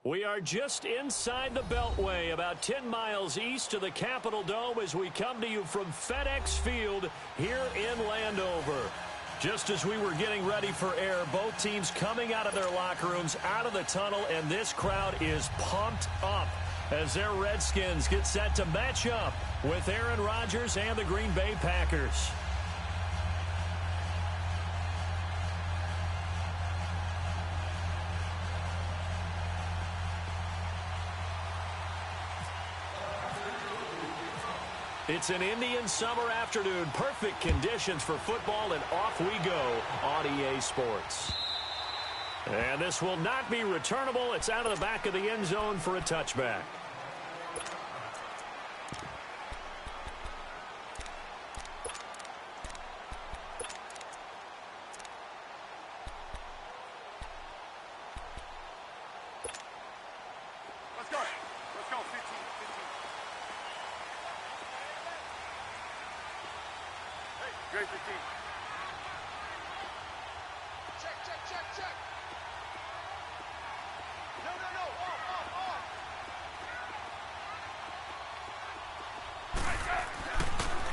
We are just inside the Beltway, about 10 miles east of the Capitol Dome as we come to you from FedEx Field here in Landover. Just as we were getting ready for air, both teams coming out of their locker rooms, out of the tunnel, and this crowd is pumped up as their Redskins get set to match up with Aaron Rodgers and the Green Bay Packers. It's an Indian summer afternoon. Perfect conditions for football, and off we go on EA Sports. And this will not be returnable. It's out of the back of the end zone for a touchback.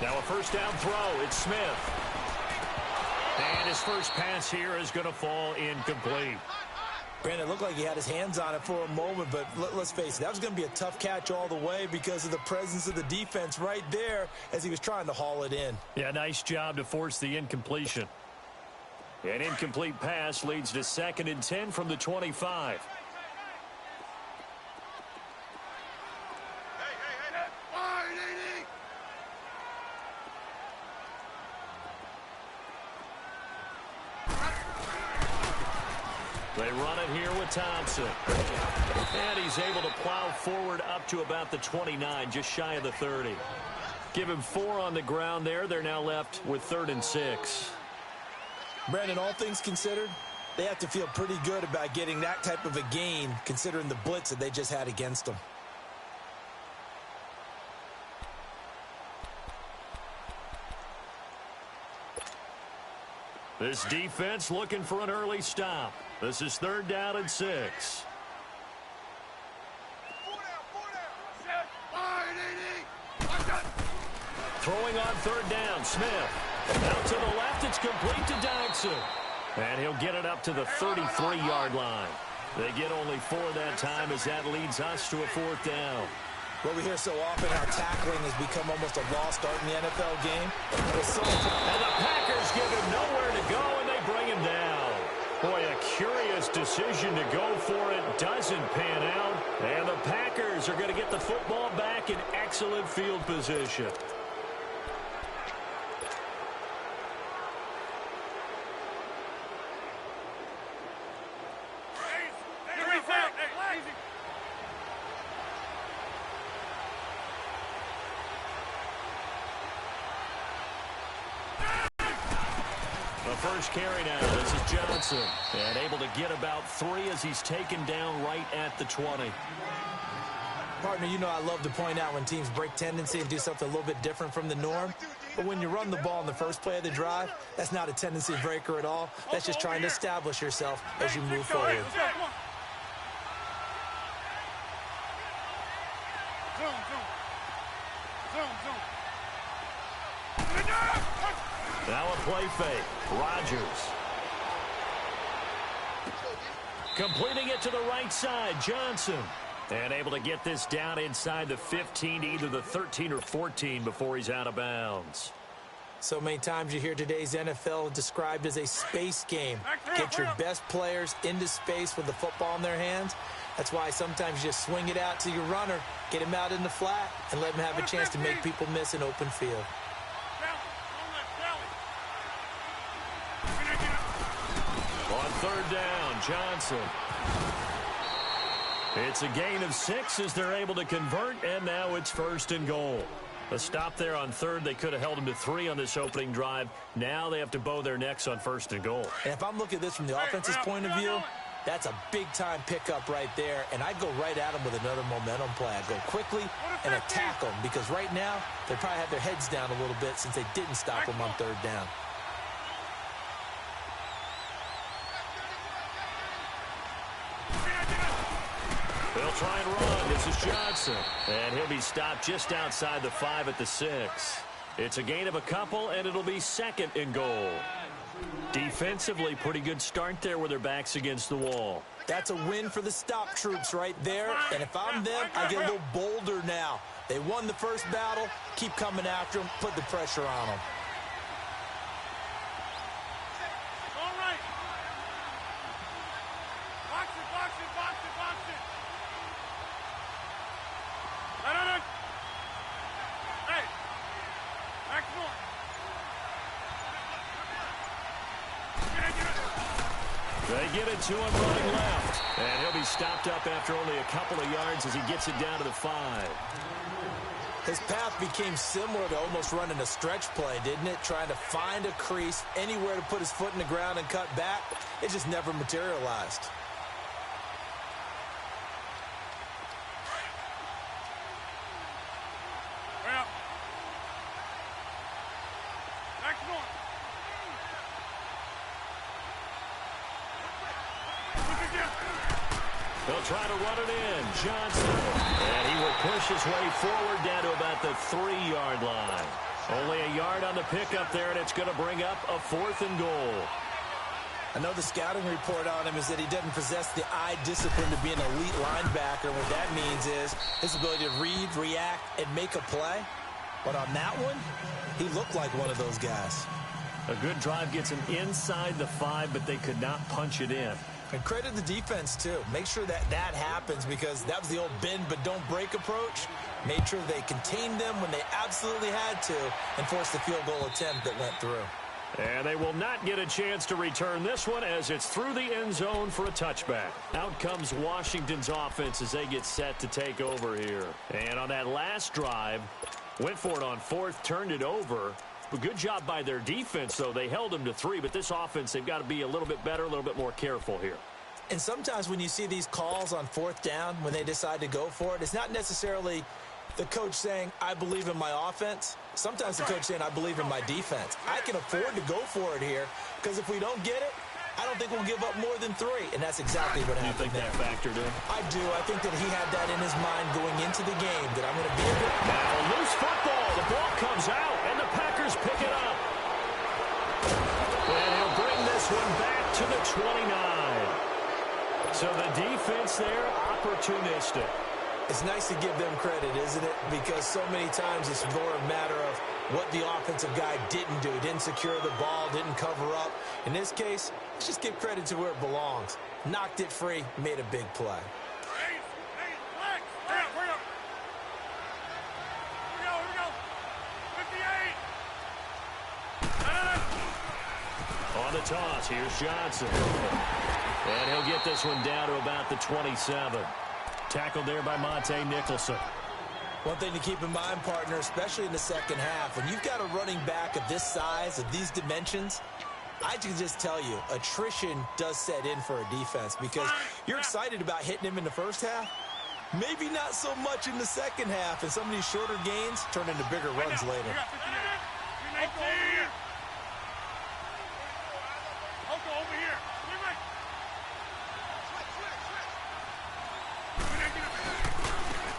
Now a first down throw. It's Smith. And his first pass here is going to fall incomplete. Brandon, it looked like he had his hands on it for a moment, but let's face it, that was going to be a tough catch all the way because of the presence of the defense right there as he was trying to haul it in. Yeah, nice job to force the incompletion. An incomplete pass leads to 2nd and 10 from the 25. They run it here with Thompson. And he's able to plow forward up to about the 29, just shy of the 30. Give him 4 on the ground there. They're now left with 3rd and 6. Brandon, all things considered, they have to feel pretty good about getting that type of a gain considering the blitz that they just had against them. This defense looking for an early stop. This is 3rd down and 6. Throwing on 3rd down, Smith. Out to the left, it's complete to Dodson. And he'll get it up to the 33-yard line. They get only 4 that time as that leads us to a 4th down. What we hear so often, how tackling has become almost a lost art in the NFL game. And the Packers give him nowhere to go, and they bring him down. Boy, a curious decision to go for it. Doesn't pan out. And the Packers are going to get the football back in excellent field position. First carry now. This is Johnson. And able to get about 3 as he's taken down right at the 20. Partner, you know I love to point out when teams break tendency and do something a little bit different from the norm. But when you run the ball in the first play of the drive, that's not a tendency breaker at all. That's just trying to establish yourself as you move forward. Now a play fake. Rodgers. Completing it to the right side. Johnson. And able to get this down inside the 15, either the 13 or 14 before he's out of bounds. So many times you hear today's NFL described as a space game. Get your best players into space with the football in their hands. That's why sometimes you just swing it out to your runner, get him out in the flat, and let him have a chance to make people miss an open field. On 3rd down, Johnson. It's a gain of 6 as they're able to convert, and now it's 1st and goal. A stop there on 3rd. They could have held him to 3 on this opening drive. Now they have to bow their necks on 1st and goal. And if I'm looking at this from the offense's point of view, that's a big-time pickup right there, and I'd go right at them with another momentum play. I'd go quickly and attack them because right now they probably have their heads down a little bit since they didn't stop them on 3rd down. They'll try and run. This is Johnson. And he'll be stopped just outside the 5 at the 6. It's a gain of a couple, and it'll be second and goal. Defensively, pretty good start there with their backs against the wall. That's a win for the stop troops right there. And if I'm them, I get a little bolder now. They won the first battle. Keep coming after them. Put the pressure on them. They get it to him running left. And he'll be stopped up after only a couple of yards as he gets it down to the 5. His path became similar to almost running a stretch play, didn't it? Trying to find a crease, anywhere to put his foot in the ground and cut back. It just never materialized. They'll try to run it in. Johnson. And he will push his way forward down to about the 3-yard line. Only a yard on the pickup there, and it's going to bring up a 4th and goal. I know the scouting report on him is that he doesn't possess the eye discipline to be an elite linebacker. What that means is his ability to read, react, and make a play. But on that one, he looked like one of those guys. A good drive gets him inside the 5, but they could not punch it in. And credit the defense, too. Make sure that happens, because that was the old bend but don't break approach. Made sure they contained them when they absolutely had to and forced the field goal attempt that went through. And they will not get a chance to return this one as it's through the end zone for a touchback. Out comes Washington's offense as they get set to take over here. And on that last drive, went for it on 4th, turned it over. A good job by their defense, though. They held them to 3, but this offense, they've got to be a little bit better, a little bit more careful here. And sometimes when you see these calls on 4th down, when they decide to go for it, it's not necessarily the coach saying, I believe in my offense. Sometimes the coach saying, I believe in my defense. I can afford to go for it here, because if we don't get it, I don't think we'll give up more than 3, and that's exactly what happened. You think that factored in? I do. I think that he had that in his mind going into the game, that I'm going to be a good now a loose football. The ball comes out, and the Packers pick it up. And he'll bring this one back to the 29. So the defense there, opportunistic. It's nice to give them credit, isn't it? Because so many times it's more a matter of what the offensive guy didn't do. Didn't secure the ball, didn't cover up. In this case, let's just give credit to where it belongs. Knocked it free, made a big play. On the toss, here's Johnson. And he'll get this one down to about the 27. Tackled there by Monte Nicholson. One thing to keep in mind, partner, especially in the second half, when you've got a running back of this size, of these dimensions, I can just tell you, attrition does set in for a defense, because you're excited about hitting him in the first half, maybe not so much in the second half, and some of these shorter gains turn into bigger runs later.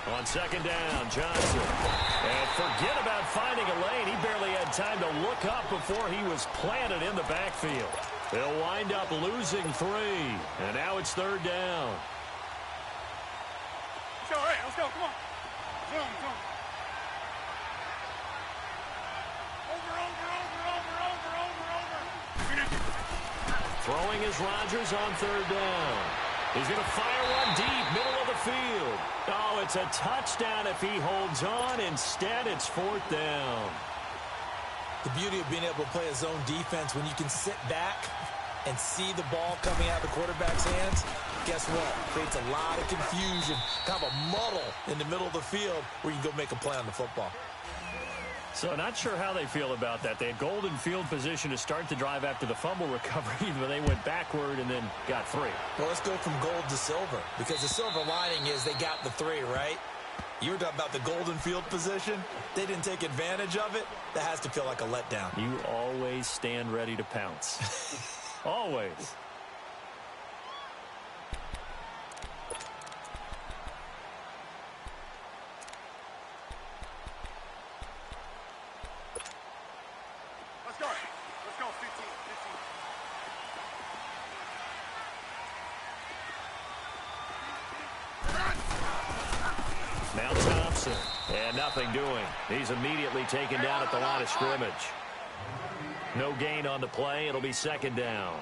On second down, Johnson. And forget about finding a lane. He barely had time to look up before he was planted in the backfield. They'll wind up losing 3. And now it's 3rd down. Let's go, hey, let's go, come on. Zone. Over. Throwing is Rodgers on 3rd down. He's going to fire one deep, middle of the field. Oh, it's a touchdown if he holds on. Instead, it's 4th down. The beauty of being able to play a zone defense, when you can sit back and see the ball coming out of the quarterback's hands, guess what? Creates a lot of confusion, kind of a muddle in the middle of the field where you can go make a play on the football. So not sure how they feel about that. They had golden field position to start the drive after the fumble recovery, but they went backward and then got 3. Well, let's go from gold to silver, because the silver lining is they got the 3, right? You were talking about the golden field position. They didn't take advantage of it. That has to feel like a letdown. You always stand ready to pounce. Always. Now Thompson. And nothing doing. He's immediately taken down at the line of scrimmage. No gain on the play. It'll be second down.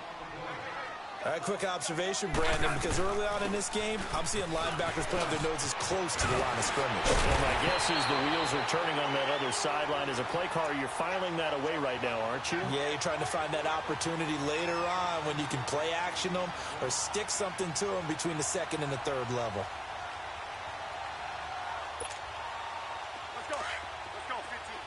All right, quick observation, Brandon, because early on in this game, I'm seeing linebackers playing their noses close to the line of scrimmage. Well, my guess is the wheels are turning on that other sideline. As a play caller, you're filing that away right now, aren't you? Yeah, you're trying to find that opportunity later on when you can play action them or stick something to them between the second and the third level. Let's go. Let's go. 15.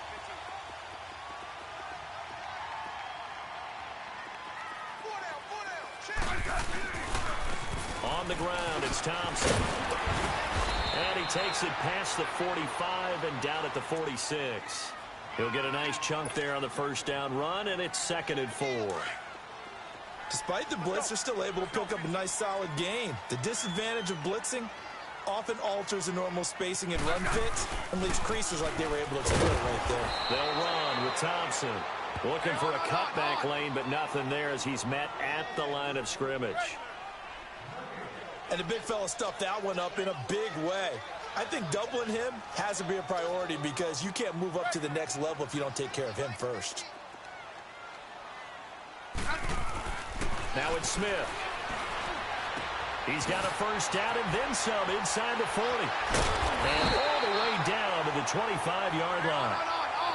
On the ground, it's Thompson. And he takes it past the 45 and down at the 46. He'll get a nice chunk there on the first down run, and it's 2nd and 4. Despite the blitz, they're still able to pick up a nice, solid gain. The disadvantage of blitzing often alters the normal spacing and run fits and leaves creases like they were able to exploit right there. They'll run with Thompson. Looking for a cutback lane, but nothing there as he's met at the line of scrimmage. And the big fella stuffed that one up in a big way. I think doubling him has to be a priority because you can't move up to the next level if you don't take care of him first. Now it's Smith. He's got a first down and then some inside the 40. And all the way down to the 25-yard line.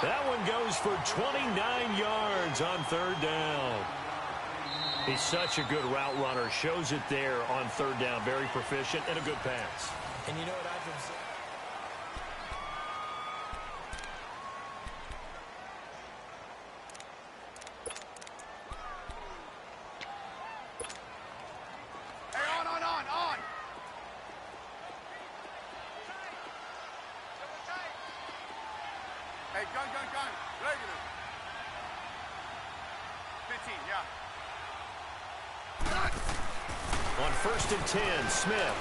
That one goes for 29 yards on 3rd down. He's such a good route runner. Shows it there on 3rd down. Very proficient and a good pass. And you know what I've been saying? On. Hey, gun. Regular. 15, yeah. On 1st and 10, Smith.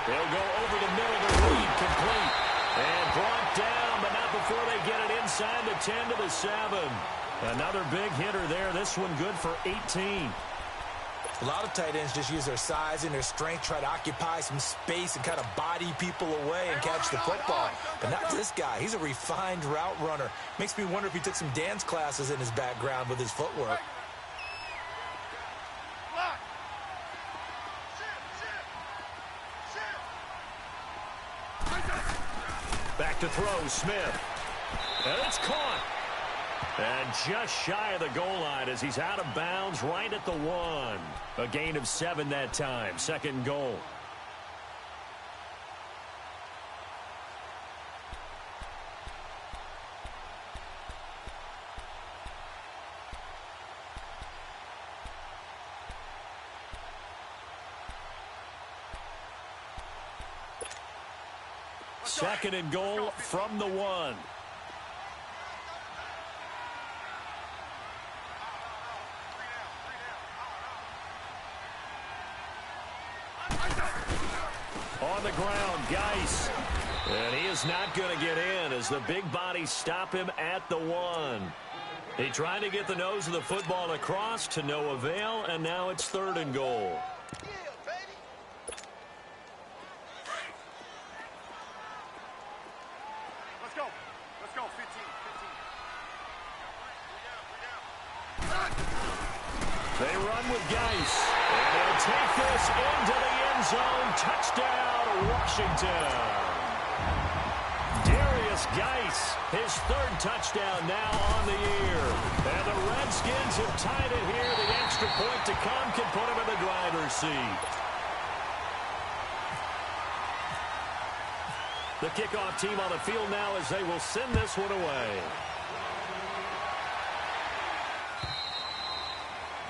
They'll go over the middle to Reed, complete. And brought down, but not before they get it inside the 10 to the 7. Another big hitter there. This one good for 18. A lot of tight ends just use their size and their strength, try to occupy some space and kind of body people away and catch the football. But not this guy. He's a refined route runner. Makes me wonder if he took some dance classes in his background with his footwork. Back to throw, Smith. And it's caught. And just shy of the goal line as he's out of bounds right at the 1. A gain of 7 that time. 2nd and goal. Second and goal from the 1. On the ground, Geis. And he is not going to get in as the big bodies stop him at the 1. He tried to get the nose of the football across to no avail, and now it's 3rd and goal. Let's go. 15. They run with Geis. And they'll take this into the end zone. Touchdown, Washington. Darius Geis, his 3rd touchdown now on the year. And the Redskins have tied it here. The extra point to come can put him in the driver's seat. The kickoff team on the field now as they will send this one away.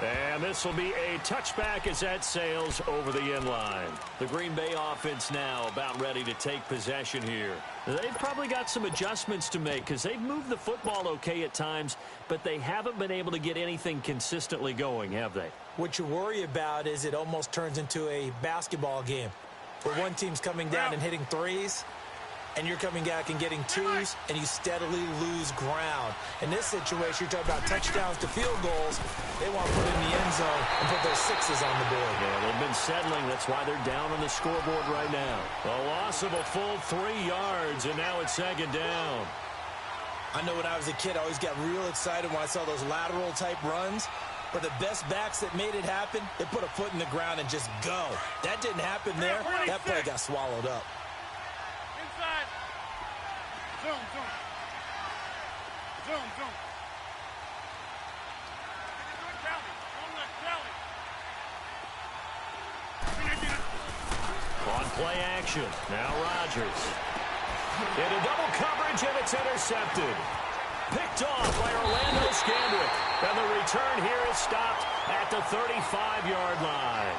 And this will be a touchback as that sails over the end line. The Green Bay offense now about ready to take possession here. They've probably got some adjustments to make because they've moved the football okay at times, but they haven't been able to get anything consistently going, have they? What you worry about is it almost turns into a basketball game where one team's coming down and hitting threes, and you're coming back and getting twos, and you steadily lose ground. In this situation, you're talking about touchdowns to field goals. They want to put it in the end zone and put those sixes on the board. Yeah, they've been settling. That's why they're down on the scoreboard right now. A loss of a full 3 yards, and now it's second down. I know when I was a kid, I always got real excited when I saw those lateral-type runs. But the best backs that made it happen, they put a foot in the ground and just go. That didn't happen there. That play got swallowed up. Inside. Zoom, zoom. Zoom, zoom. On play action. Now Rodgers. Into double coverage, and it's intercepted. Picked off by Orlando Scandrick. And the return here is stopped at the 35-yard line.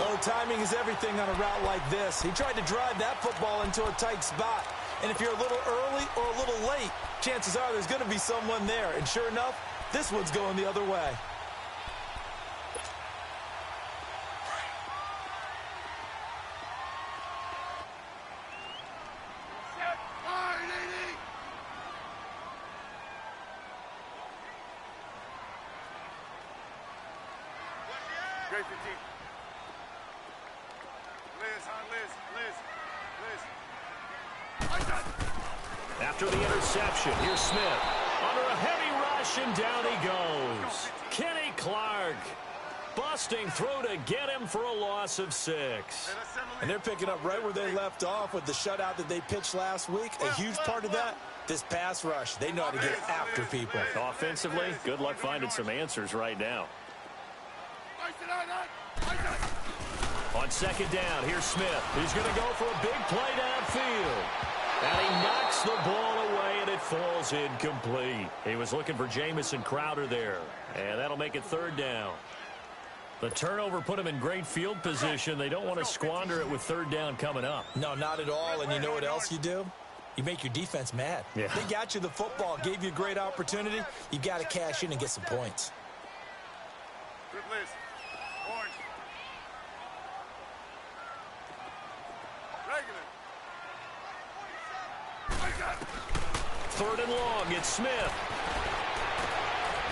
Oh, timing is everything on a route like this. He tried to drive that football into a tight spot. And if you're a little early or a little late, chances are there's going to be someone there. And sure enough, this one's going the other way. Great 15. Liz. After the interception, here's Smith. Under a heavy rush, and down he goes. Kenny Clark busting through to get him for a loss of 6. And they're picking up right where they left off with the shutout that they pitched last week. A huge part of that, this pass rush. They know how to get after people. Offensively, good luck finding some answers right now. On second down, here's Smith. He's going to go for a big play downfield. And he knocks the ball away, and it falls incomplete. He was looking for Jamison Crowder there. And that'll make it third down. The turnover put him in great field position. They don't want to squander it with third down coming up. No, not at all. And you know what else you do? You make your defense mad. Yeah. They got you the football, gave you a great opportunity. You got to cash in and get some points. Good Liz. Orange. Regular. Third and long, it's Smith.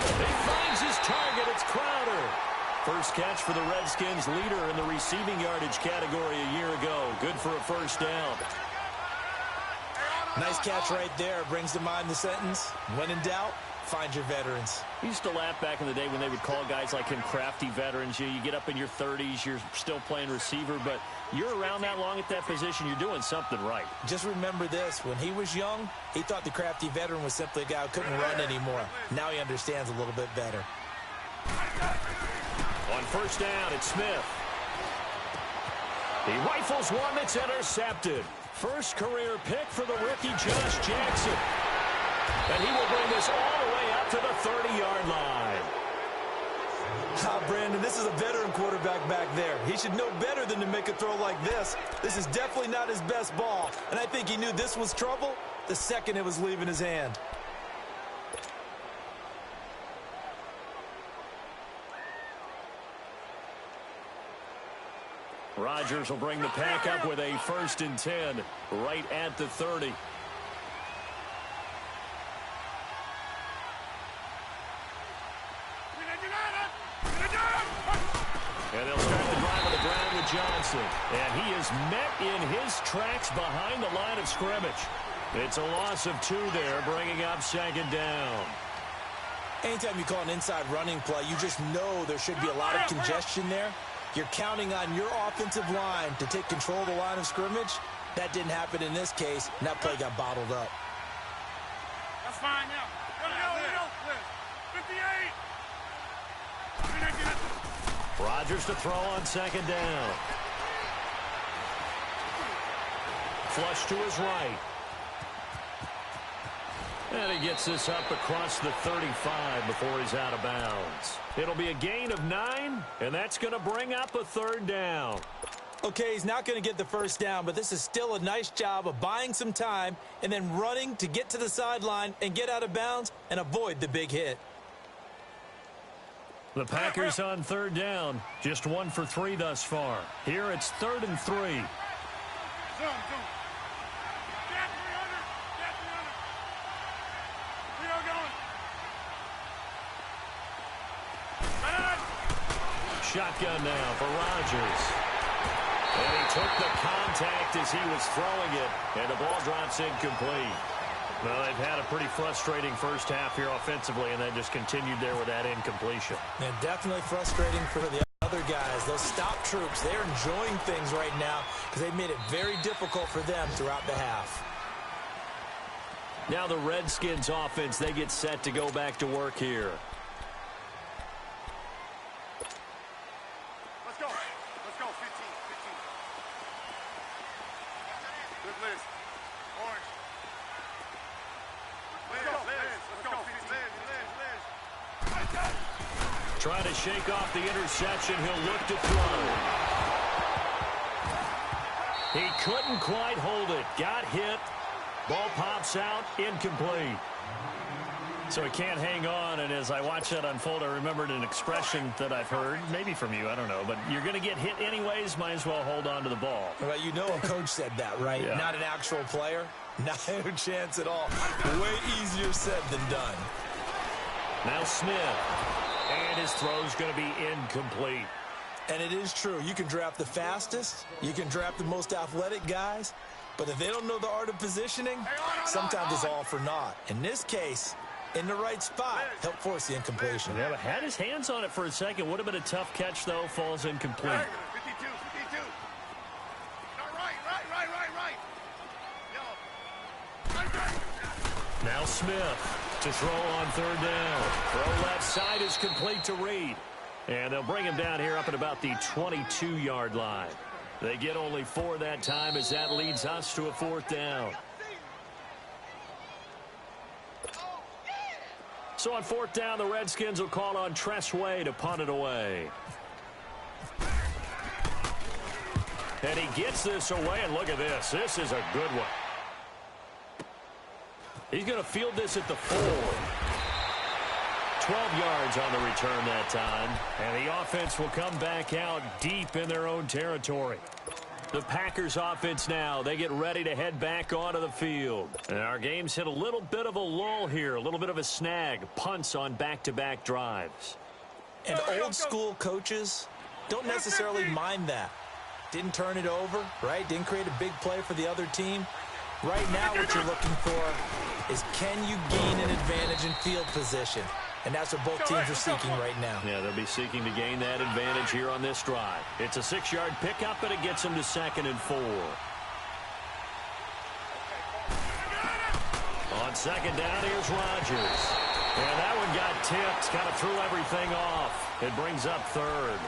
He finds his target, it's Crowder. First catch for the Redskins, leader in the receiving yardage category a year ago. Good for a first down. Nice catch right there. Brings to mind the sentence, when in doubt, find your veterans. We used to laugh back in the day when they would call guys like him crafty veterans. You get up in your 30s, you're still playing receiver, but you're around that long at that position, you're doing something right. Just remember this. When he was young, he thought the crafty veteran was simply a guy who couldn't run anymore. Now he understands a little bit better. On first down, it's Smith. He rifles one that's intercepted. First career pick for the rookie Josh Jackson. And he will bring this all the way up to the 30-yard line. Brandon, this is a veteran quarterback back there. He should know better than to make a throw like this. This is definitely not his best ball. And I think he knew this was trouble the second it was leaving his hand. Rodgers will bring the pack up with a 1st and 10 right at the 30. And they'll start the drive on the ground with Johnson. And he is met in his tracks behind the line of scrimmage. It's a loss of 2 there, bringing up second down. Anytime you call an inside running play, you just know there should be a lot of congestion there. You're counting on your offensive line to take control of the line of scrimmage. That didn't happen in this case, and that play got bottled up. That's fine now. Go. 58. Rodgers to throw on second down. Flush to his right. And he gets this up across the 35 before he's out of bounds. It'll be a gain of 9, and that's going to bring up a third down. Okay, he's not going to get the first down, but this is still a nice job of buying some time and then running to get to the sideline and get out of bounds and avoid the big hit. The Packers on third down, just 1 for 3 thus far. Here it's 3rd and 3. Zoom. shotgun now for Rodgers. And he took the contact as he was throwing it, and the ball drops incomplete. Well, they've had a pretty frustrating first half here offensively, and then just continued there with that incompletion. And definitely frustrating for the other guys. Those stop troops, they're enjoying things right now because they've made it very difficult for them throughout the half. Now the Redskins offense, they get set to go back to work here. Let's go. Let's go. 15. Good Liz. Orange. Let's go. Liz. Trying to shake off the interception. He'll look to throw. He couldn't quite hold it. Got hit. Ball pops out. Incomplete. So he can't hang on, and as I watch that unfold, I remembered an expression that I've heard, maybe from you, I don't know, but you're going to get hit anyways, might as well hold on to the ball. Well, you know a coach said that, right? Yeah. Not an actual player. Not a chance at all. Way easier said than done. Now Smith, and his throw's going to be incomplete. And it is true. You can draft the fastest. You can draft the most athletic guys. But if they don't know the art of positioning, sometimes it's all for naught. In this case, in the right spot, help force the incompletion. Yeah, but had his hands on it for a second. Would have been a tough catch, though. Falls incomplete. 52. No, right. Yo. Now Smith to throw on third down. Throw left side is complete to Reed. And they'll bring him down here up at about the 22-yard line. They get only 4 that time as that leads us to a 4th down. So on 4th down, the Redskins will call on Tressway to punt it away. And he gets this away, and look at this. This is a good one. He's going to field this at the 4. 12 yards on the return that time. And the offense will come back out deep in their own territory. The Packers offense now, they get ready to head back onto the field. And our game's hit a little bit of a lull here, a little bit of a snag. Punts on back-to-back drives. And old school coaches don't necessarily mind that. Didn't turn it over, right? Didn't create a big play for the other team. Right now what you're looking for is can you gain an advantage in field position? And that's what both teams are seeking right now. Yeah, they'll be seeking to gain that advantage here on this drive. It's a 6-yard pickup, and it gets them to 2nd and 4. On 2nd down, here's Rodgers. And that one got tipped, kind of threw everything off. It brings up 3rd.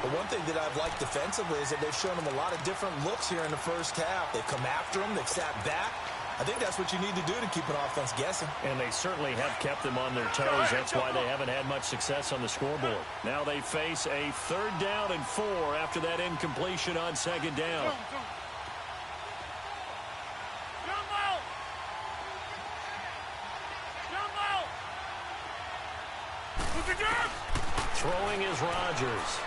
But one thing that I've liked defensively is that they've shown them a lot of different looks here in the first half. They've come after them. They've sat back. I think that's what you need to do to keep an offense guessing. And they certainly have kept them on their toes. That's why they haven't had much success on the scoreboard. Now they face a 3rd down and 4 after that incompletion on 2nd down. Throwing is Rodgers.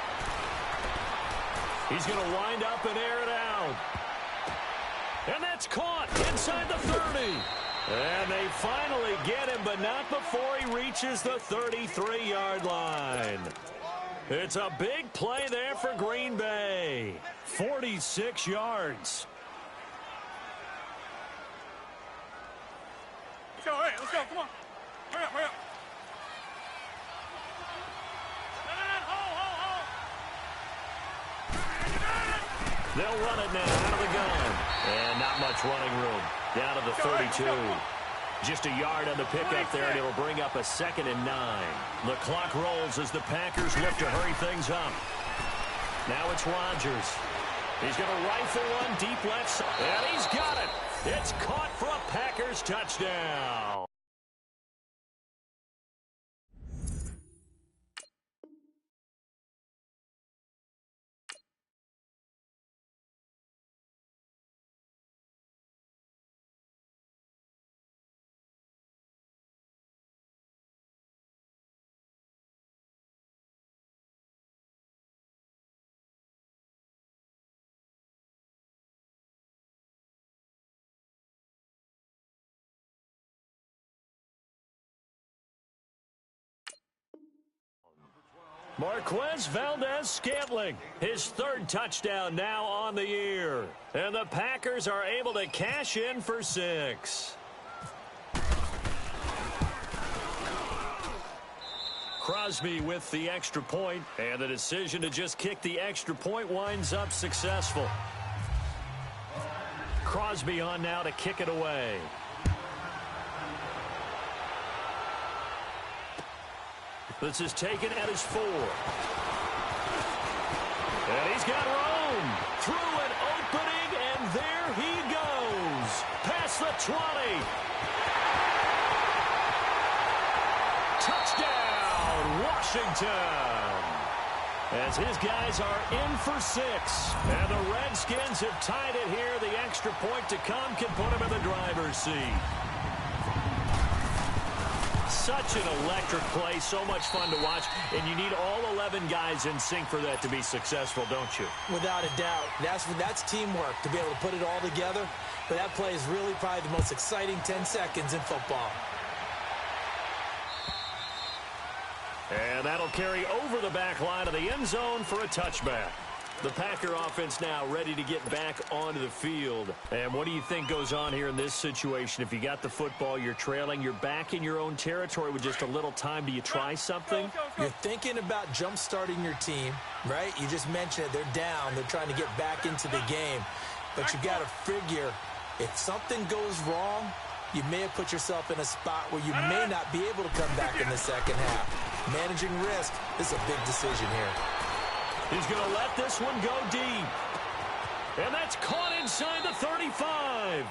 He's going to wind up and air it out. And that's caught inside the 30. And they finally get him, but not before he reaches the 33-yard line. It's a big play there for Green Bay. 46 yards. Let's go. Come on. Hurry up. They'll run it now out of the gun. And not much running room. Down to the 32. Just a yard on the pickup there, and it'll bring up a 2nd and 9. The clock rolls as the Packers look to hurry things up. Now it's Rodgers. He's going to rifle one deep left side. And he's got it. It's caught for a Packers touchdown. Marquez Valdez-Scantling, his third touchdown now on the year. And the Packers are able to cash in for 6. Crosby with the extra point, and the decision to just kick the extra point winds up successful. Crosby on now to kick it away. This is taken at his 4. And he's got room. Through an opening, and there he goes. Past the 20. Touchdown, Washington. As his guys are in for 6. And the Redskins have tied it here. The extra point to come can put him in the driver's seat. Such an electric play, so much fun to watch, and you need all 11 guys in sync for that to be successful, don't you? Without a doubt. That's teamwork, to be able to put it all together. But that play is really probably the most exciting 10 seconds in football. And that'll carry over the back line of the end zone for a touchback. The Packer offense now ready to get back onto the field. And what do you think goes on here in this situation? If you got the football, you're trailing, you're back in your own territory with just a little time. Do you try something? You're thinking about jump-starting your team, right? You just mentioned it. They're down. They're trying to get back into the game. But you got to figure, if something goes wrong, you may have put yourself in a spot where you may not be able to come back in the second half. Managing risk is a big decision here. He's going to let this one go deep. And that's caught inside the 35.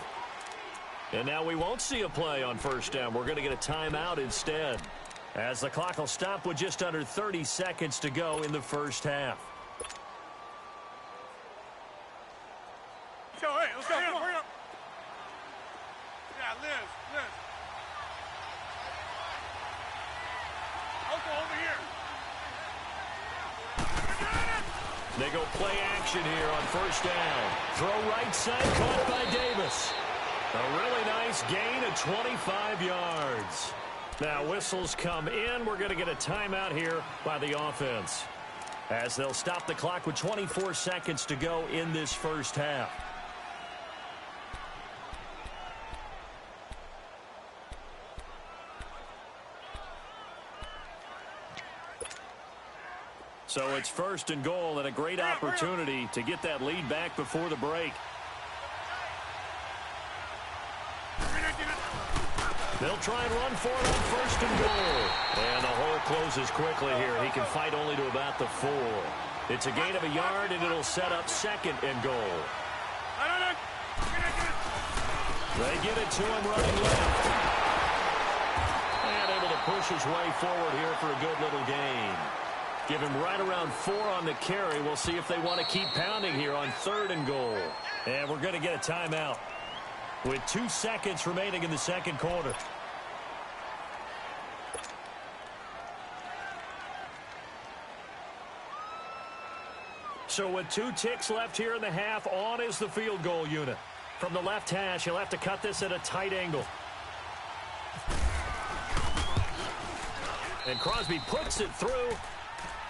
And now we won't see a play on first down. We're going to get a timeout instead, as the clock will stop with just under 30 seconds to go in the first half. So, hey, let's go. Hurry up, hurry up. Yeah, Liz. Over here. They go play action here on first down. Throw right side, caught by Davis. A really nice gain of 25 yards. Now whistles come in. We're going to get a timeout here by the offense, as they'll stop the clock with 24 seconds to go in this first half. So it's first and goal, and a great opportunity to get that lead back before the break. They'll try and run for it on first and goal. And the hole closes quickly here. He can fight only to about the 4. It's a gain of a yard, and it'll set up second and goal. They give it to him running left. And able to push his way forward here for a good little gain. Give him right around 4 on the carry. We'll see if they want to keep pounding here on third and goal. And we're going to get a timeout with 2 seconds remaining in the second quarter. So with 2 ticks left here in the half, on is the field goal unit. From the left hash, he'll have to cut this at a tight angle. And Crosby puts it through.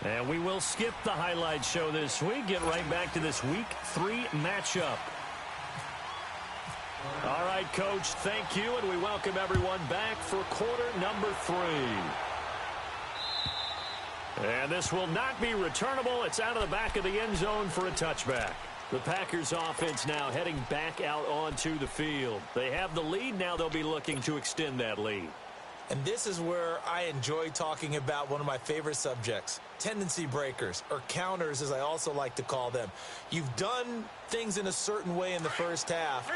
And we will skip the highlight show this week. Get right back to this Week 3 matchup. All right, Coach, thank you, and we welcome everyone back for quarter number 3. And this will not be returnable. It's out of the back of the end zone for a touchback. The Packers offense now heading back out onto the field. They have the lead. Now they'll be looking to extend that lead. And this is where I enjoy talking about one of my favorite subjects, tendency breakers, or counters as I also like to call them. You've done things in a certain way in the first half,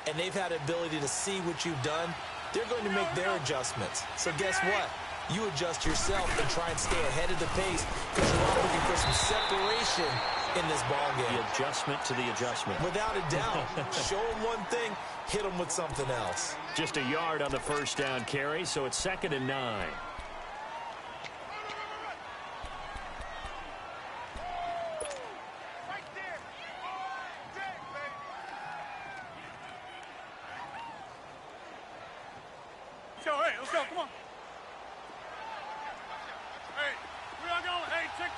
and they've had the ability to see what you've done. They're going to make their adjustments. So guess what? You adjust yourself and try and stay ahead of the pace, because you're all looking for some separation in this ballgame. The adjustment to the adjustment. Without a doubt. Show them one thing, hit them with something else. Just a yard on the first down carry, so it's 2nd and 9. So, hey, let's go, come on. Hey, we are going, hey, check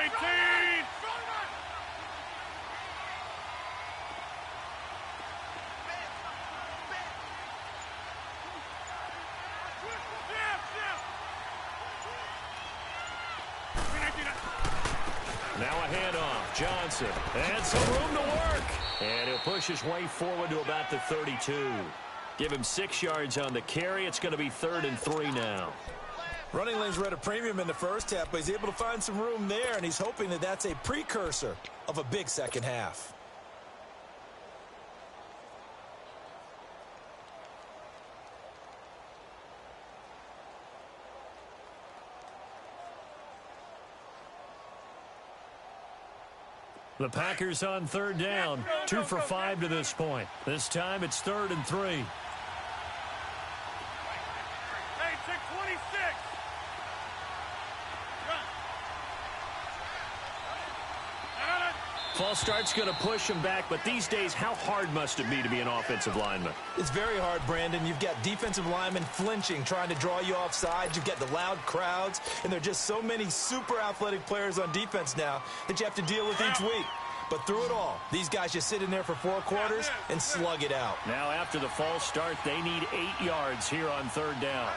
18! Now a handoff. Johnson. And some room to work. And he'll push his way forward to about the 32. Give him 6 yards on the carry. It's going to be 3rd and 3 now. Running lanes were at a premium in the first half, but he's able to find some room there, and he's hoping that that's a precursor of a big second half. The Packers on 3rd down. 2 for 5 to this point. This time it's 3rd and 3. Hey, check 26! False start's going to push him back, but these days, how hard must it be to be an offensive lineman? It's very hard, Brandon. You've got defensive linemen flinching, trying to draw you off sides. You've got the loud crowds, and there are just so many super athletic players on defense now that you have to deal with each week. But through it all, these guys just sit in there for 4 quarters and slug it out. Now after the false start, they need 8 yards here on 3rd down.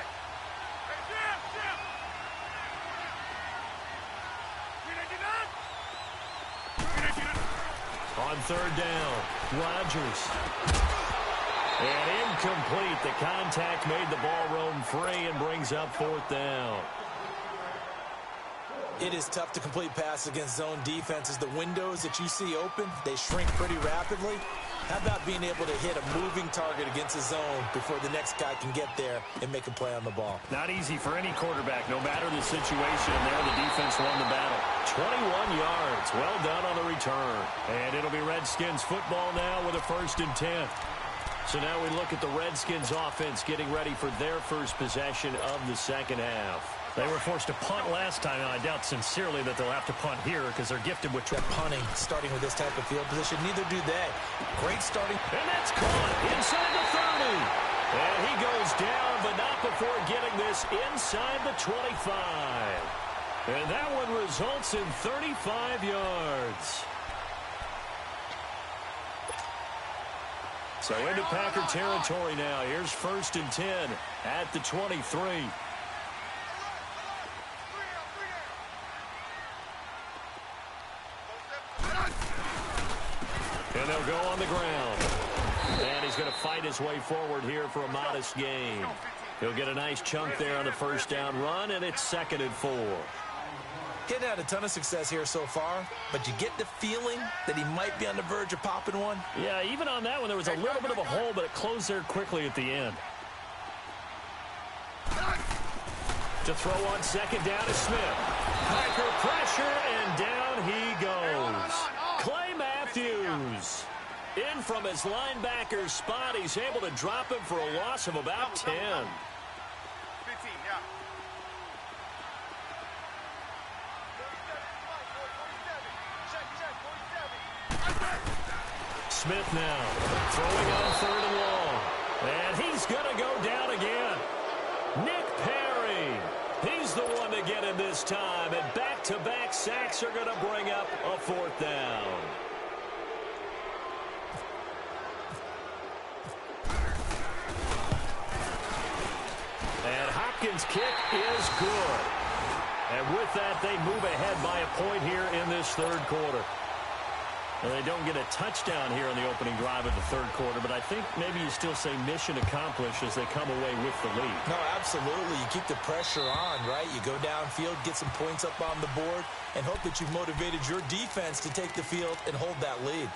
On 3rd down, Rodgers. And incomplete. The contact made the ball roam free and brings up 4th down. It is tough to complete passes against zone defenses. The windows that you see open, they shrink pretty rapidly. How about being able to hit a moving target against a zone before the next guy can get there and make a play on the ball? Not easy for any quarterback, no matter the situation. And there, the defense won the battle. 21 yards. Well done on the return. And it'll be Redskins football now with a 1st and 10. So now we look at the Redskins offense getting ready for their first possession of the second half. They were forced to punt last time, and I doubt sincerely that they'll have to punt here because they're gifted with punting, starting with this type of field position. Neither do they. Great starting. And that's caught inside the 30. And he goes down, but not before getting this inside the 25. And that one results in 35 yards. So into Packer territory now. Here's 1st and 10 at the 23. And they'll go on the ground. And he's going to fight his way forward here for a modest gain. He'll get a nice chunk there on the 1st down run, and it's 2nd and 4. He hadn't had a ton of success here so far, but you get the feeling that he might be on the verge of popping one. Yeah, even on that one, there was a little bit of a hole, but it closed there quickly at the end. To throw on 2nd down is Smith. Packer pressure, and down he goes. Clay Matthews. In from his linebacker spot, he's able to drop him for a loss of about 10. 15, yeah. Smith now throwing on 3rd and long. And he's going to go down again. Nick Perry. He's the one to get him this time. And back-to-back sacks are going to bring up a 4th down. And Hopkins' kick is good. And with that, they move ahead by a point here in this 3rd quarter. And they don't get a touchdown here on the opening drive of the 3rd quarter, but I think maybe you still say mission accomplished as they come away with the lead. No, absolutely. You keep the pressure on, right? You go downfield, get some points up on the board, and hope that you've motivated your defense to take the field and hold that lead.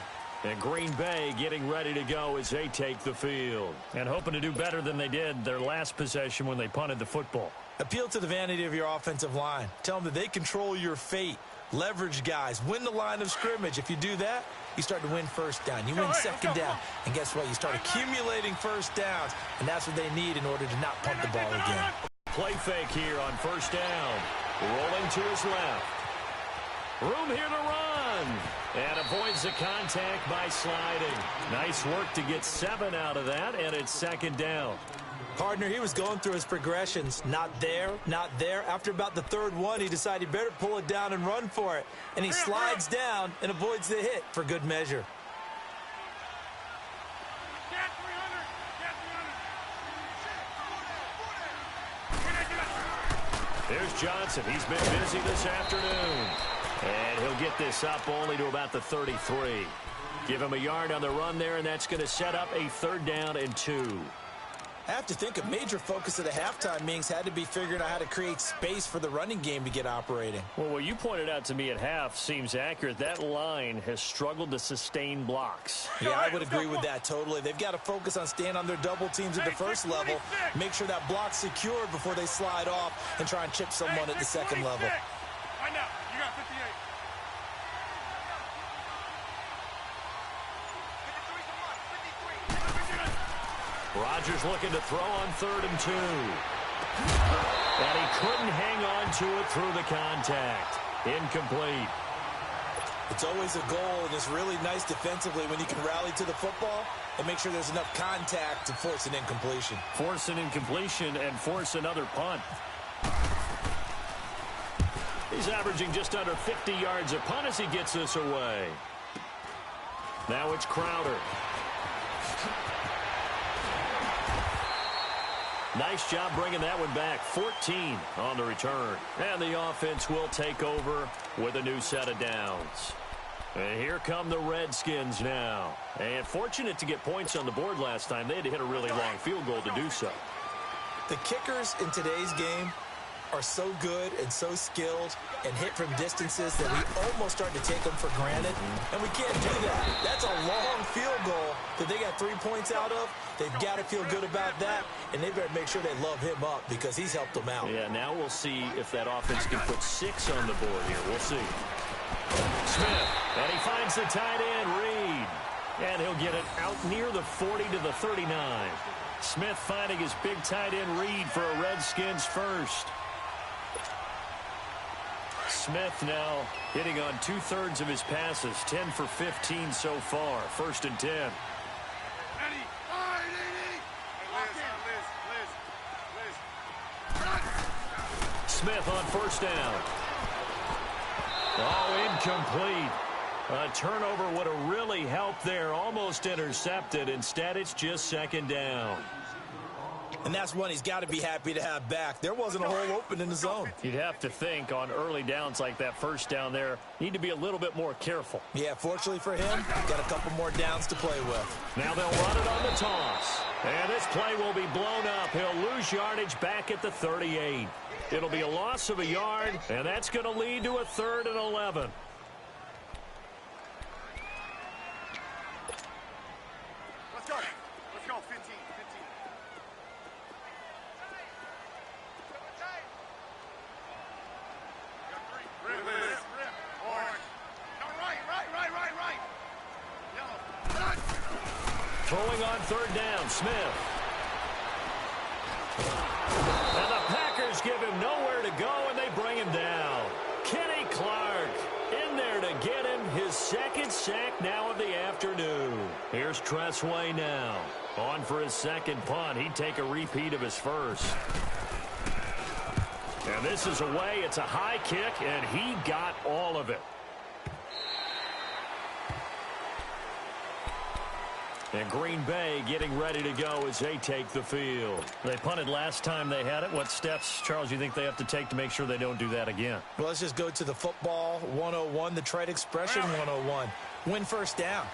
And Green Bay getting ready to go as they take the field. And hoping to do better than they did their last possession when they punted the football. Appeal to the vanity of your offensive line. Tell them that they control your fate. Leverage guys. Win the line of scrimmage. If you do that, you start to win 1st down. You win 2nd down. And guess what? You start accumulating 1st downs. And that's what they need in order to not punt the ball again. Play fake here on 1st down. Rolling to his left. Room here to run. And avoids the contact by sliding. Nice work to get 7 out of that, and it's 2nd down. Partner, he was going through his progressions. Not there, not there. After about the third one, he decided he better pull it down and run for it. And he slides down and avoids the hit for good measure. There's Johnson. He's been busy this afternoon. And he'll get this up only to about the 33. Give him a yard on the run there, and that's going to set up a 3rd down and 2. I have to think a major focus of the halftime meetings had to be figuring out how to create space for the running game to get operating. Well, what you pointed out to me at half seems accurate. That line has struggled to sustain blocks. Yeah, I would agree with that totally. They've got to focus on staying on their double teams at the first level, make sure that block's secured before they slide off and try and chip someone at the second level. Find out. You got 58. Rodgers looking to throw on 3rd and 2. And he couldn't hang on to it through the contact. Incomplete. It's always a goal, and it's really nice defensively when you can rally to the football and make sure there's enough contact to force an incompletion. Force an incompletion and force another punt. He's averaging just under 50 yards a punt as he gets this away. Now it's Crowder. Nice job bringing that one back. 14 on the return. And the offense will take over with a new set of downs. And here come the Redskins now. And fortunate to get points on the board last time. They had to hit a really long field goal to do so. The kickers in today's game are so good and so skilled and hit from distances that we almost start to take them for granted. And we can't do that. That's a long field goal that they got 3 points out of. They've got to feel good about that, and they better make sure they love him up because he's helped them out. Yeah, now we'll see if that offense can put 6 on the board here. We'll see. Smith, and he finds the tight end, Reed. And he'll get it out near the 40 to the 39. Smith finding his big tight end, Reed, for a Redskins first. Smith now hitting on 2/3 of his passes, 10 for 15 so far. 1st and 10. Smith on 1st down. Oh, incomplete. A turnover would have really helped there. Almost intercepted. Instead, it's just 2nd down. And that's one he's got to be happy to have back. There wasn't a hole open in the zone. You'd have to think on early downs like that 1st down there, need to be a little bit more careful. Yeah, fortunately for him, got a couple more downs to play with. Now they'll run it on the toss. And this play will be blown up. He'll lose yardage back at the 38. It'll be a loss of a yard, and that's going to lead to a 3rd and 11. Let's go. Let's go. 15. 15. Rim. Orange. No, right. Yellow. Throwing on 3rd down, Smith. And the Packers give him nowhere to go, and they bring him down. Kenny Clark in there to get him his 2nd sack now of the afternoon. Here's Tressway now. On for his 2nd punt. He'd take a repeat of his 1st. And this is away. It's a high kick, and he got all of it. And Green Bay getting ready to go as they take the field. They punted last time they had it. What steps, Charles, you think they have to take to make sure they don't do that again? Well, let's just go to the football 101, the trade expression 101. Win 1st down.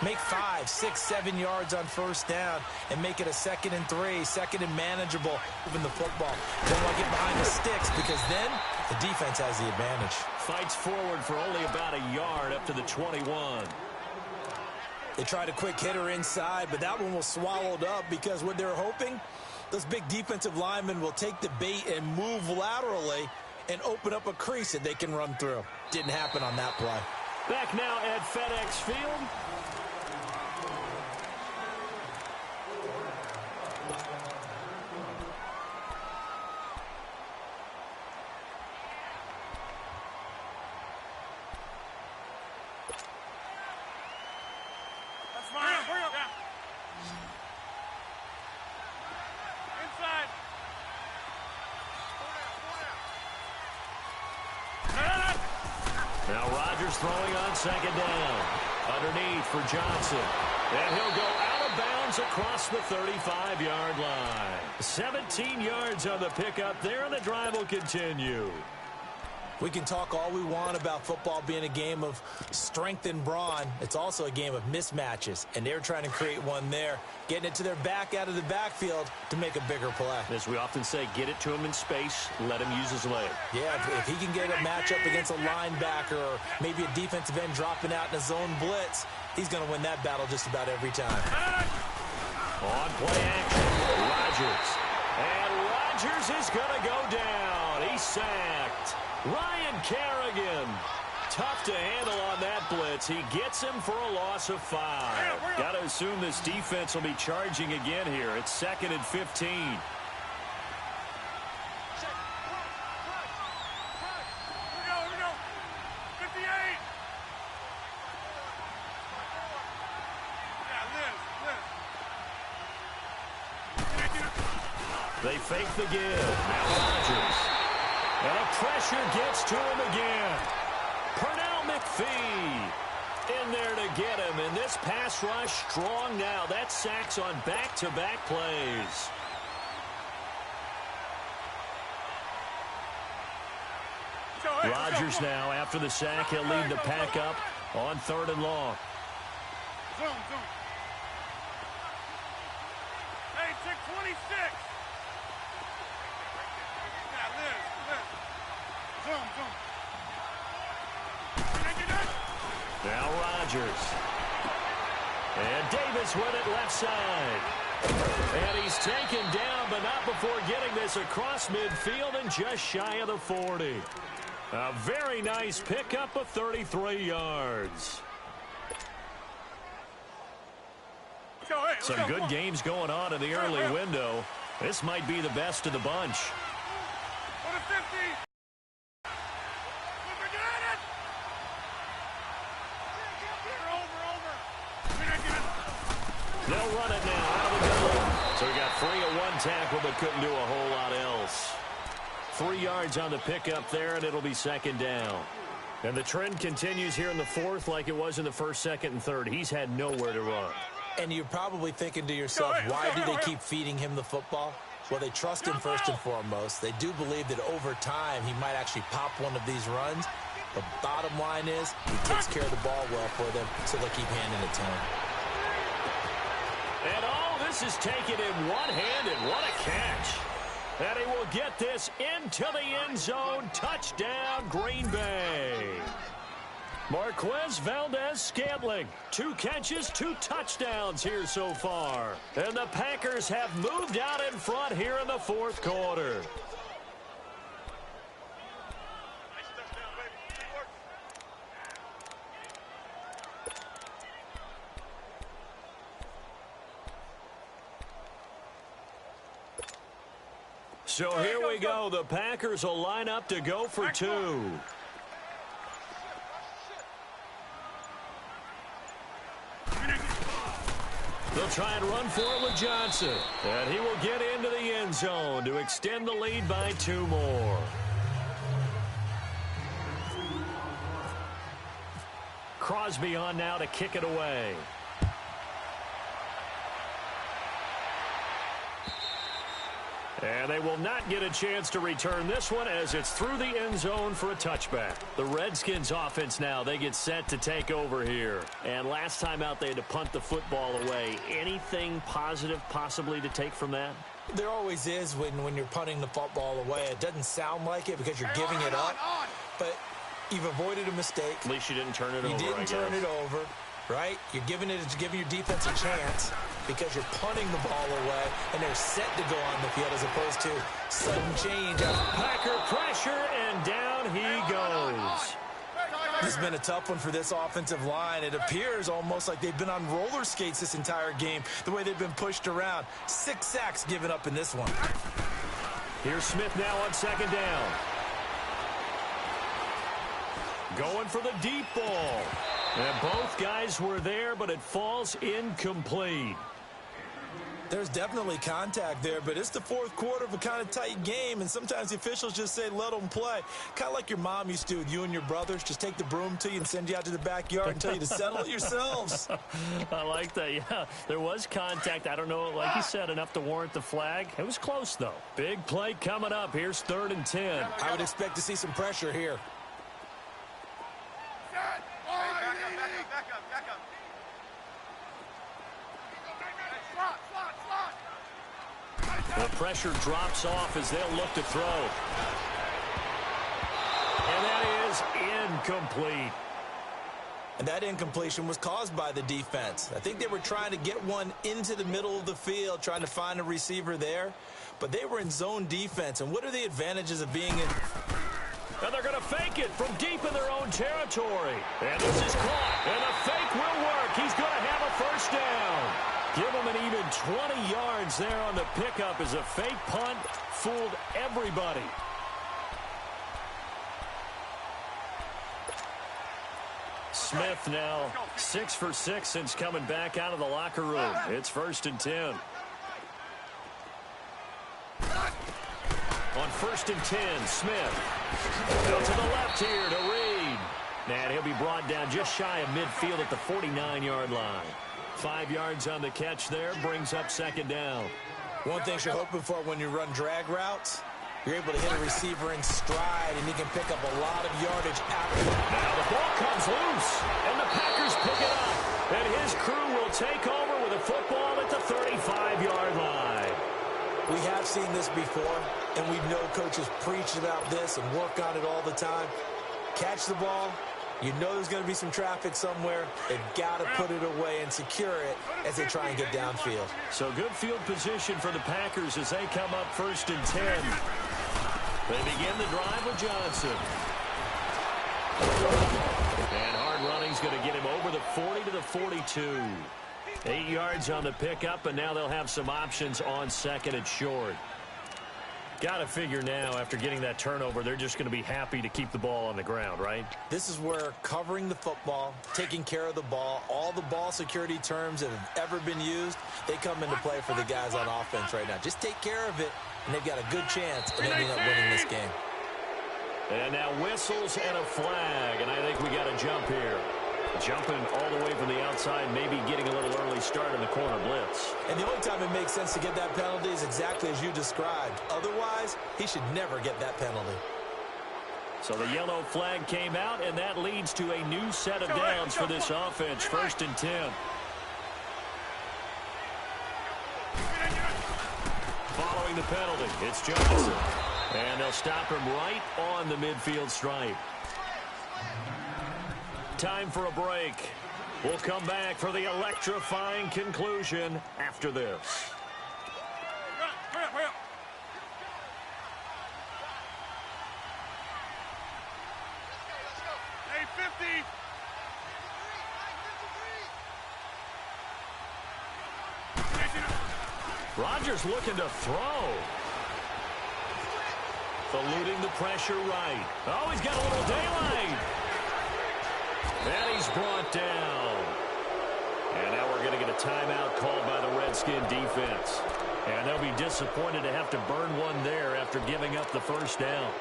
Make 5, 6, 7 yards on 1st down and make it a 2nd and 3, 2nd and manageable in the football. Don't want to get behind the sticks because then the defense has the advantage. Fights forward for only about a yard up to the 21. They tried a quick hitter inside, but that one was swallowed up because what they're hoping, those big defensive linemen will take the bait and move laterally and open up a crease that they can run through. Didn't happen on that play. Back now at FedEx Field. Now Rodgers throwing on second down. Underneath for Johnson. And he'll go out of bounds across the 35-yard line. 17 yards on the pickup there, and the drive will continue. We can talk all we want about football being a game of strength and brawn. It's also a game of mismatches, and they're trying to create one there, getting it to their back out of the backfield to make a bigger play. As we often say, get it to him in space, let him use his leg. Yeah, if he can get a matchup against a linebacker or maybe a defensive end dropping out in a zone blitz, he's going to win that battle just about every time. On play action, Rodgers. And Rodgers is going to go down. He's sacked. Ryan Kerrigan, tough to handle on that blitz. He gets him for a loss of 5. Got to assume this defense will be charging again here. It's 2nd and 15. Here we go. 58. Yeah, Liz. They fake the give. Now Rodgers. And the pressure gets to him again. Pernell McPhee in there to get him. And this pass rush strong now. That's sacks on back-to-back plays. Rodgers now, after the sack, he'll lead the pack up on 3rd and long. Zoom. Hey, check 26. Yeah, Liz. Zoom. Now Rodgers. And Davis with it left side. And he's taken down, but not before getting this across midfield and just shy of the 40. A very nice pickup of 33 yards. Some good games going on in the early window. This might be the best of the bunch. What a 50. They'll run it now out of the middle. So he got free of one tackle but couldn't do a whole lot else. 3 yards on the pickup there, and it'll be 2nd down. And the trend continues here in the 4th like it was in the 1st, 2nd, and 3rd. He's had nowhere to run. And you're probably thinking to yourself, why do they keep feeding him the football? Well, they trust him first and foremost. They do believe that over time he might actually pop one of these runs. The bottom line is he takes care of the ball well for them, so they'll keep handing it to him. And all this is taken in one-handed. What a catch. And he will get this into the end zone. Touchdown, Green Bay. Marquez Valdez-Scantling. 2 catches, 2 touchdowns here so far. And the Packers have moved out in front here in the 4th quarter. So here we go. The Packers will line up to go for 2. They'll try and run for it with Johnson. And he will get into the end zone to extend the lead by 2 more. Crosby on now to kick it away. And they will not get a chance to return this one as it's through the end zone for a touchback. The Redskins offense now, they get set to take over here. And last time out, they had to punt the football away. Anything positive possibly to take from that? There always is when you're punting the football away. It doesn't sound like it because you're giving it up, but you've avoided a mistake. At least you didn't turn it over, You didn't turn it over, right? You're giving your defense a chance because you're punting the ball away, and they're set to go on the field as opposed to sudden change. Packer pressure, and down he goes. This has been a tough one for this offensive line. It appears almost like they've been on roller skates this entire game, the way they've been pushed around. 6 sacks given up in this one. Here's Smith now on 2nd down. Going for the deep ball. And both guys were there, but it falls incomplete. There's definitely contact there, but it's the fourth quarter of a kind of tight game, and sometimes the officials just say, let them play. Kind of like your mom used to with you and your brothers. Just take the broom to you and send you out to the backyard and tell you to settle it yourselves. I like that, yeah. There was contact. I don't know, like you said, enough to warrant the flag. It was close, though. Big play coming up. Here's 3rd and 10. I would expect to see some pressure here. The pressure drops off as they'll look to throw. And that is incomplete. And that incompletion was caused by the defense. I think they were trying to get one into the middle of the field, trying to find a receiver there. But they were in zone defense. And what are the advantages of being in... And they're going to fake it from deep in their own territory. And this is caught. And the fake will work. He's going to have a first down. Give him an even 20 yards there on the pickup as a fake punt fooled everybody. Smith now 6 for 6 since coming back out of the locker room. It's 1st and 10. On 1st and 10, Smith. Out to the left here to Reed. And he'll be brought down just shy of midfield at the 49-yard line. 5 yards on the catch there, brings up 2nd down. One thing you're hoping for when you run drag routes, you're able to hit a receiver in stride, and he can pick up a lot of yardage after that. Now the ball comes loose, and the Packers pick it up. And his crew will take over with a football at the 35-yard line. We have seen this before, and we know coaches preach about this and work on it all the time. Catch the ball. You know there's going to be some traffic somewhere. They've got to put it away and secure it as they try and get downfield. So good field position for the Packers as they come up 1st and 10. They begin the drive with Johnson. And hard running's going to get him over the 40 to the 42. 8 yards on the pickup, and now they'll have some options on 2nd and short. Got to figure now, after getting that turnover, they're just going to be happy to keep the ball on the ground, right? This is where covering the football, taking care of the ball, all the ball security terms that have ever been used, they come into play for the guys on offense right now. Just take care of it, and they've got a good chance of ending up winning this game. And now whistles and a flag, and I think we got a jump here. Jumping all the way from the outside, maybe getting a little early start in the corner blitz. And the only time it makes sense to get that penalty is exactly as you described. Otherwise, he should never get that penalty. So the yellow flag came out, and that leads to a new set of downs for this offense. 1st and 10. Following the penalty, it's Johnson. And they'll stop him right on the midfield stripe. Time for a break. We'll come back for the electrifying conclusion after this. Hey, 50. Rodgers looking to throw. Eluding the pressure right. Oh, he's got a little daylight. And he's brought down. And now we're going to get a timeout called by the Redskin defense. And they'll be disappointed to have to burn one there after giving up the first down.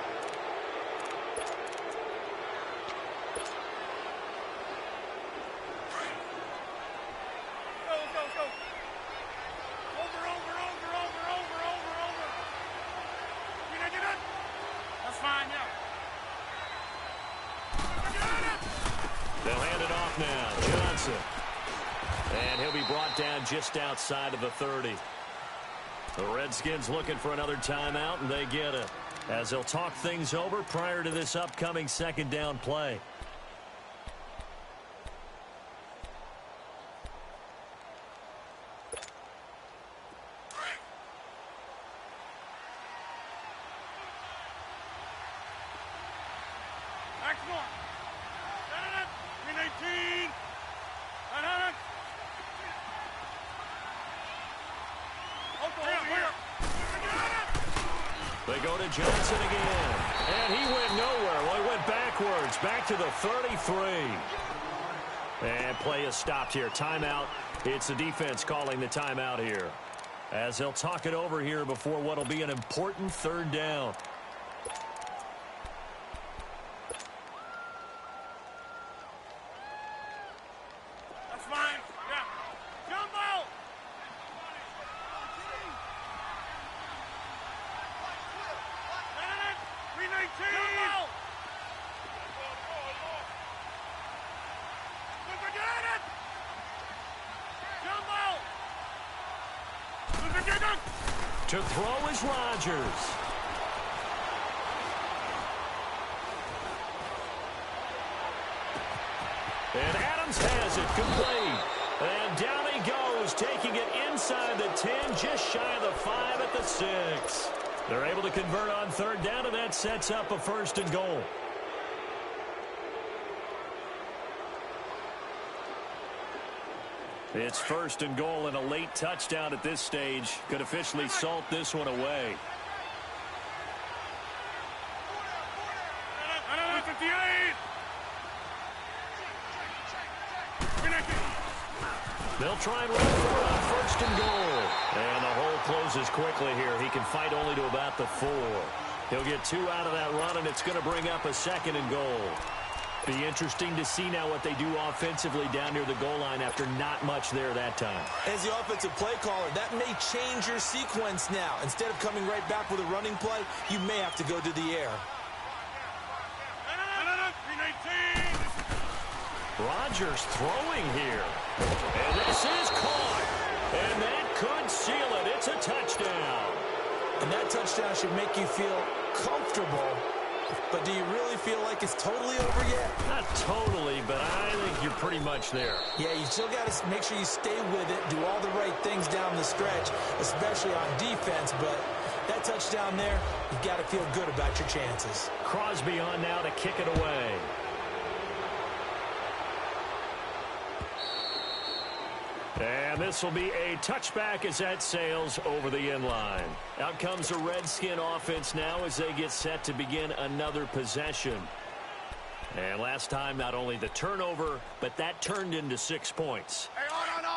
Just outside of the 30. The Redskins looking for another timeout, and they get it, as they'll talk things over prior to this upcoming 2nd down play. They go to Johnson again. And he went nowhere. Well, he went backwards. Back to the 33. And play is stopped here. Timeout. It's the defense calling the timeout here. as they'll talk it over here before what will be an important third down. That's mine. Yeah. Jumbo! 319! Jumbo! Look at it! Jumbo! To throw is Rodgers. And Adams has it complete. And down he goes, taking it inside the 10, just shy of the 5 at the 6. They're able to convert on third down, and that sets up a 1st and goal. It's 1st and goal and a late touchdown at this stage. Could officially salt this one away. 58! They'll try and run for it on 1st and goal. And the hole closes quickly here. He can fight only to about the 4. He'll get 2 out of that run, and it's going to bring up a 2nd and goal. Be interesting to see now what they do offensively down near the goal line after not much there that time. As the offensive play caller, that may change your sequence now. Instead of coming right back with a running play, you may have to go to the air. Rodgers throwing here. And this is caught. And that could seal it. It's a touchdown. And that touchdown should make you feel comfortable. But do you really feel like it's totally over yet? Not totally, but I think you're pretty much there. Yeah, you still got to make sure you stay with it, do all the right things down the stretch, especially on defense. But that touchdown there, you've got to feel good about your chances. Crosby on now to kick it away. And this will be a touchback as that sails over the end line. Out comes the Redskin offense now as they get set to begin another possession. And last time, not only the turnover, but that turned into 6 points.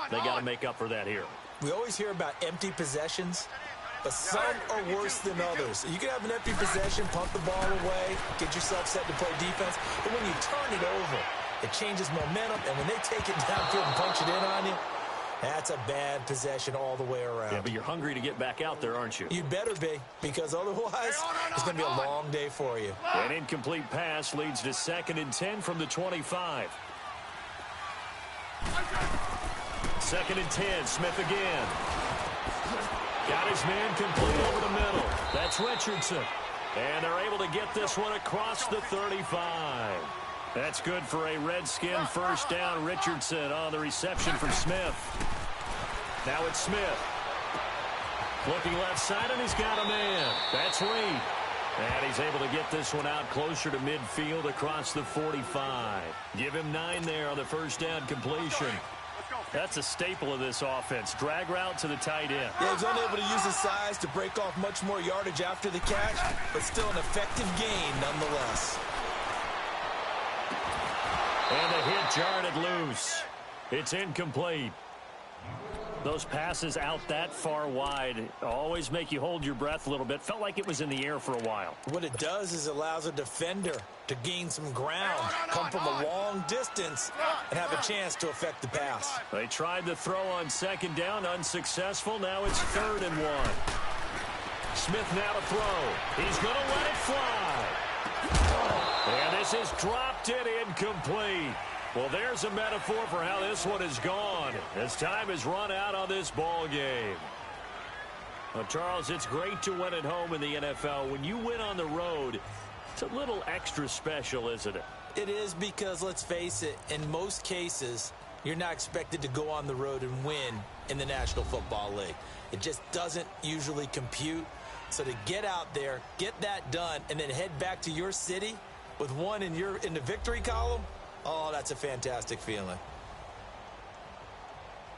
They got to make up for that here. We always hear about empty possessions, but some are worse than others. You can have an empty possession, punt the ball away, get yourself set to play defense, but when you turn it over, it changes momentum, and when they take it downfield and punch it in on you, that's a bad possession all the way around. Yeah, but you're hungry to get back out there, aren't you? You better be, because otherwise it's going to be a long day for you. An incomplete pass leads to 2nd and 10 from the 25. 2nd and 10, Smith again. Got his man complete over the middle. That's Richardson. And they're able to get this one across the 35. That's good for a Redskin 1st down. Richardson on the reception from Smith. Now it's Smith. Looking left side, and he's got a man. That's Reed. And he's able to get this one out closer to midfield across the 45. Give him 9 there on the 1st down completion. That's a staple of this offense. Drag route to the tight end. Yeah, he's unable to use his size to break off much more yardage after the catch, but still an effective gain nonetheless. And the hit jarred it loose. It's incomplete. Those passes out that far wide always make you hold your breath a little bit. Felt like it was in the air for a while. What it does is allows a defender to gain some ground, come from a long distance, and have a chance to affect the pass. They tried to throw on 2nd down, unsuccessful. Now it's 3rd and 1. Smith now to throw. He's going to let it fly. And this is dropped it incomplete. Well, there's a metaphor for how this one is gone as time has run out on this ball game. Well, Charles, it's great to win at home in the NFL. When you win on the road, it's a little extra special, isn't it? It is, because, let's face it, in most cases, you're not expected to go on the road and win in the National Football League. It just doesn't usually compute. So to get out there, get that done, and then head back to your city with one in the victory column, oh, that's a fantastic feeling.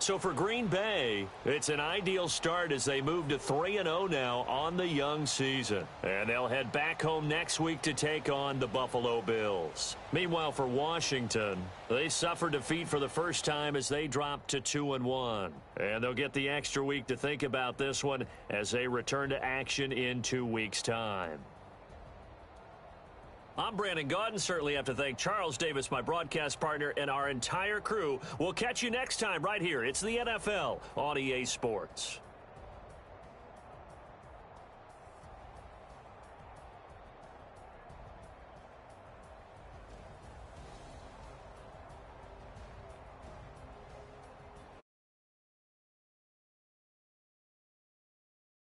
So for Green Bay, it's an ideal start as they move to 3-0 now on the young season. And they'll head back home next week to take on the Buffalo Bills. Meanwhile, for Washington, they suffered defeat for the first time as they dropped to 2-1. And they'll get the extra week to think about this one as they return to action in 2 weeks' time. I'm Brandon Gaudin. Certainly have to thank Charles Davis, my broadcast partner, and our entire crew. We'll catch you next time right here. It's the NFL on EA Sports.